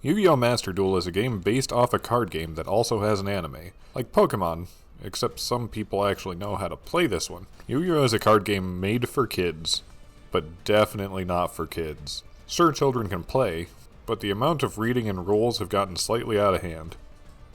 Yu-Gi-Oh! Master Duel is a game based off a card game that also has an anime, like Pokemon, except some people actually know how to play this one. Yu-Gi-Oh! Is a card game made for kids, but definitely not for kids. Sure, children can play, but the amount of reading and rules have gotten slightly out of hand.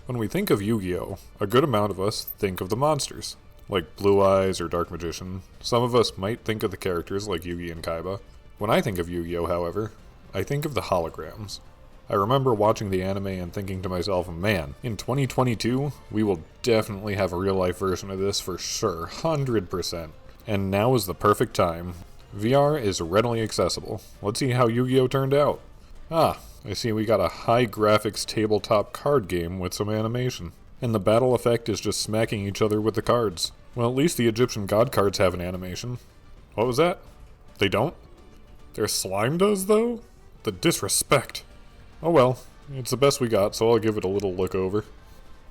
When we think of Yu-Gi-Oh!, a good amount of us think of the monsters, like Blue Eyes or Dark Magician. Some of us might think of the characters like Yugi and Kaiba. When I think of Yu-Gi-Oh!, however, I think of the holograms. I remember watching the anime and thinking to myself, man, in 2022, we will definitely have a real-life version of this for sure, 100%. And now is the perfect time. VR is readily accessible. Let's see how Yu-Gi-Oh! Turned out. Ah, I see we got a high-graphics tabletop card game with some animation. And the battle effect is just smacking each other with the cards. Well, at least the Egyptian god cards have an animation. What was that? They don't? Their slime does, though? The disrespect. Oh well, it's the best we got, so I'll give it a little look over.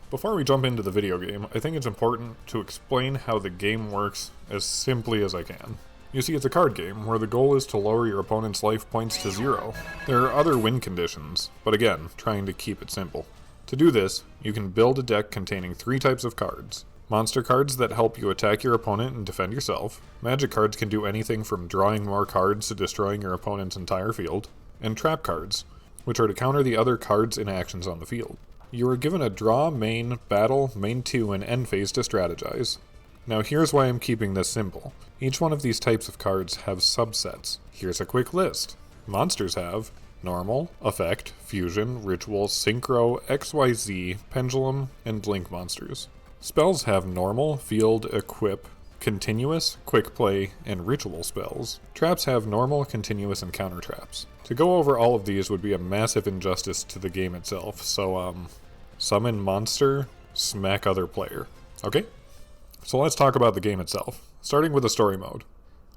Before we jump into the video game, I think it's important to explain how the game works as simply as I can. You see, it's a card game, where the goal is to lower your opponent's life points to 0. There are other win conditions, but again, trying to keep it simple. To do this, you can build a deck containing 3 types of cards. Monster cards that help you attack your opponent and defend yourself. Magic cards can do anything from drawing more cards to destroying your opponent's entire field. And trap cards, which are to counter the other cards' inactions on the field. You are given a draw, main, battle, main 2, and end phase to strategize. Now here's why I'm keeping this simple. Each one of these types of cards have subsets. Here's a quick list. Monsters have Normal, Effect, Fusion, Ritual, Synchro, XYZ, Pendulum, and Blink monsters. Spells have Normal, Field, Equip, Continuous, Quick Play, and Ritual spells. Traps have Normal, Continuous, and Counter traps. To go over all of these would be a massive injustice to the game itself, so summon monster, smack other player. Okay? So let's talk about the game itself, starting with the story mode.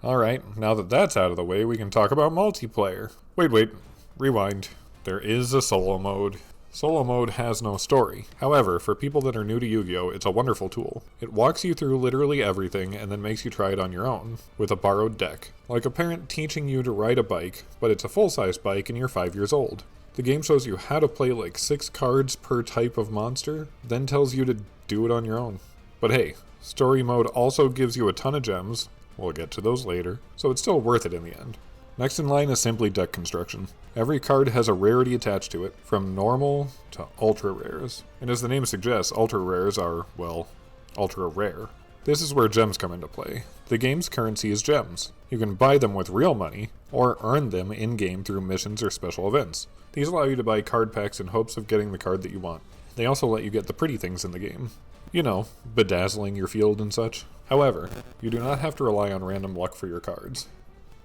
Alright, now that that's out of the way, we can talk about multiplayer. Wait, rewind. There is a solo mode. Solo mode has no story. However, for people that are new to Yu-Gi-Oh!, it's a wonderful tool. It walks you through literally everything and then makes you try it on your own, with a borrowed deck. Like a parent teaching you to ride a bike, but it's a full-size bike and you're 5 years old. The game shows you how to play like 6 cards per type of monster, then tells you to do it on your own. But hey, story mode also gives you a ton of gems, we'll get to those later, so it's still worth it in the end. Next in line is simply deck construction. Every card has a rarity attached to it, from normal to ultra rares. And as the name suggests, ultra rares are, well, ultra rare. This is where gems come into play. The game's currency is gems. You can buy them with real money, or earn them in-game through missions or special events. These allow you to buy card packs in hopes of getting the card that you want. They also let you get the pretty things in the game. You know, bedazzling your field and such. However, you do not have to rely on random luck for your cards.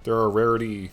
There are rarity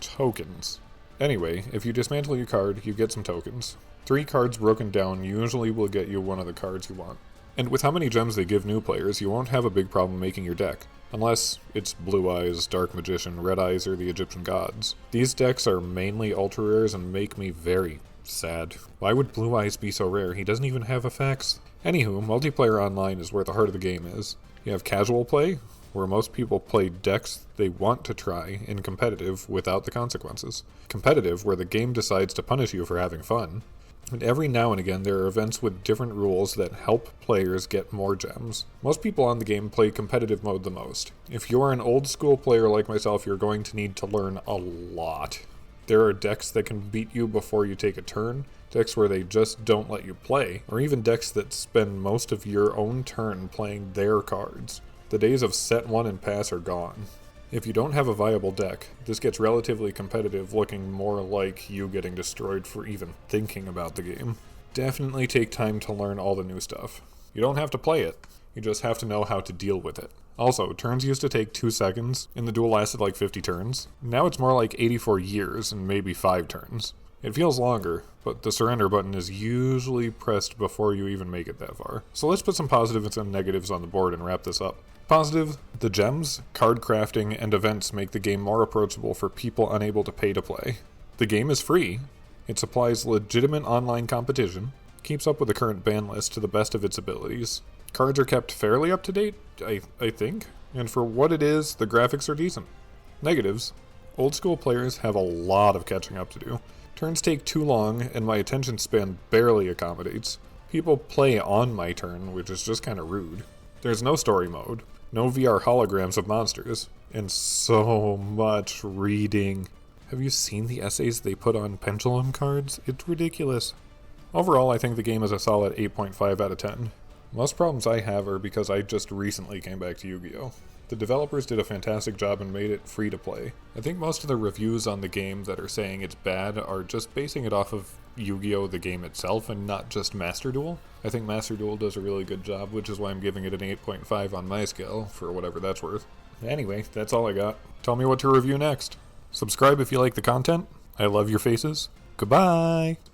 tokens. Anyway, if you dismantle your card, you get some tokens. 3 cards broken down usually will get you one of the cards you want. And with how many gems they give new players, you won't have a big problem making your deck. Unless it's Blue Eyes, Dark Magician, Red Eyes, or the Egyptian Gods. These decks are mainly ultra rares and make me very sad. Why would Blue Eyes be so rare? He doesn't even have effects. Anywho, multiplayer online is where the heart of the game is. You have casual play, where most people play decks they want to try in competitive without the consequences. Competitive, where the game decides to punish you for having fun. And every now and again there are events with different rules that help players get more gems. Most people on the game play competitive mode the most. If you're an old school player like myself, you're going to need to learn a lot. There are decks that can beat you before you take a turn, decks where they just don't let you play, or even decks that spend most of your own turn playing their cards. The days of set 1 and pass are gone. If you don't have a viable deck, this gets relatively competitive, looking more like you getting destroyed for even thinking about the game. Definitely take time to learn all the new stuff. You don't have to play it, you just have to know how to deal with it. Also, turns used to take 2 seconds, and the duel lasted like 50 turns. Now it's more like 84 years and maybe 5 turns. It feels longer, but the surrender button is usually pressed before you even make it that far. So let's put some positives and negatives on the board and wrap this up. Positive, the gems, card crafting, and events make the game more approachable for people unable to pay to play. The game is free. It supplies legitimate online competition, keeps up with the current ban list to the best of its abilities. Cards are kept fairly up to date, I think, and for what it is, the graphics are decent. Negatives, old school players have a lot of catching up to do. Turns take too long, and my attention span barely accommodates. People play on my turn, which is just kind of rude. There's no story mode, no VR holograms of monsters, and so much reading. Have you seen the essays they put on pendulum cards? It's ridiculous. Overall, I think the game is a solid 8.5 out of 10. Most problems I have are because I just recently came back to Yu-Gi-Oh! The developers did a fantastic job and made it free to play. I think most of the reviews on the game that are saying it's bad are just basing it off of Yu-Gi-Oh! The game itself and not just Master Duel. I think Master Duel does a really good job, which is why I'm giving it an 8.5 on my scale, for whatever that's worth. Anyway, that's all I got. Tell me what to review next. Subscribe if you like the content. I love your faces. Goodbye!